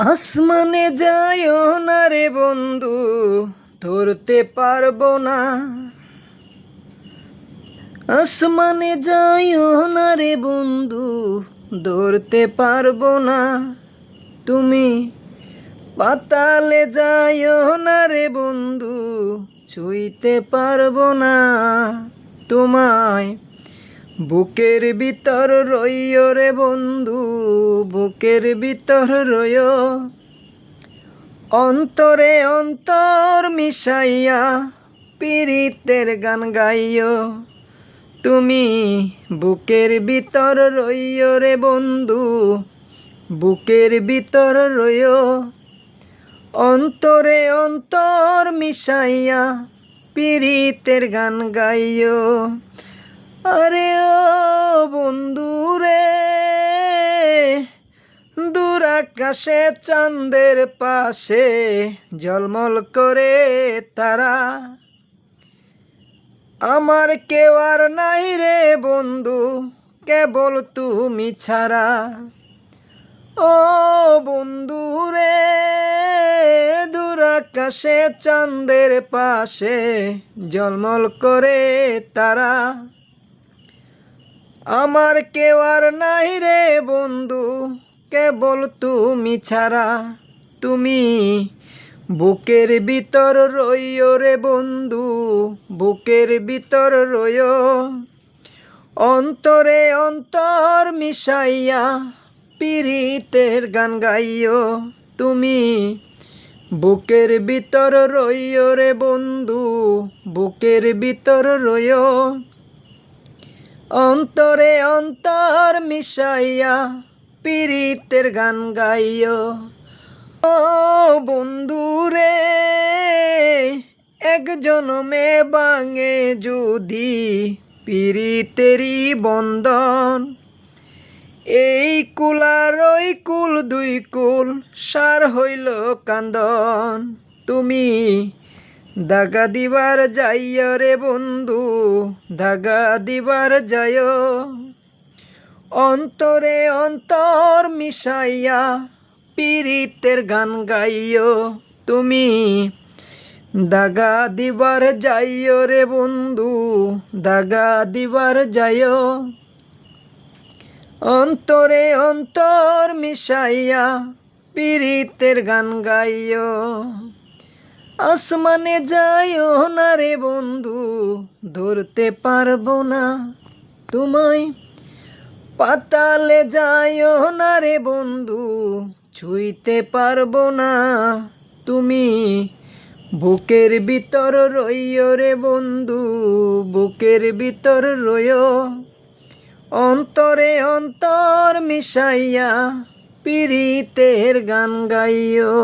আসমানে যাইও না রে বন্ধু, ধরতে পারবো না। আসমানে যাইও না রে বন্ধু, ধরতে পারবো না। তুমি পাতালে যাইও না রে বন্ধু, ছুঁইতে পারবো না। তোমায় বুকের ভিতর রইও রে বন্ধু, বুকের ভিতর রইও। অন্তরে অন্তর মিশাইয়া পীড়িতের গান গাইও। তুমি বুকের ভিতর রইও রে বন্ধু, বুকের ভিতর রইও। অন্তরে অন্তর মিশাইয়া পীড়িতের গান গাইও। আরে ও বন্ধু রে, দূর আকাশে চাঁদের পাশে ঝলমল করে তারা। আমার কেউ আর নাই রে বন্ধু, কেবল তুমি ছাড়া। ও বন্ধু রে, দূর আকাশে চাঁদের পাশে ঝলমল করে তারা। আমার কেউ আর নাই রে বন্ধু, কেবল তুমি ছাড়া। তুমি বুকের ভিতর রইও রে বন্ধু, বুকের ভিতর রইও। অন্তরে অন্তর মিশাইয়া পীড়িতের গান গাইও। তুমি বুকের ভিতর রইও রে বন্ধু, বুকের ভিতর রইও। অন্তরে অন্তর মিশাইয়া পীড়িতের গান গাইও। ও বন্ধু রে, এক জনমে ভাঙে যদি পীড়িতেরই বন্ধন। এই কুল আর ওই কুল, দুই কুল সার হইল কান্দন। তুমি দাগা দিবার যাইও রে বন্ধু, দাগা দিবার যাইও। অন্তরে অন্তর মিশাইয়া পীড়িতের গান গাইও। তুমি দাগা দিবার যাইও রে বন্ধু, দাগা দিবার যাইও। অন্তরে অন্তর মিশাইয়া পীড়িতের গান গাইও। আসমানে যাইও না রে বন্ধু, ধরতে পারবো না তোমায়। পাতালে যাইও না রে বন্ধু, ছুঁইতে পারবো না। তুমি বুকের ভিতর রইও রে বন্ধু, বুকের ভিতর রইও। অন্তরে অন্তর মিশাইয়া পীড়িতের গান গাইও।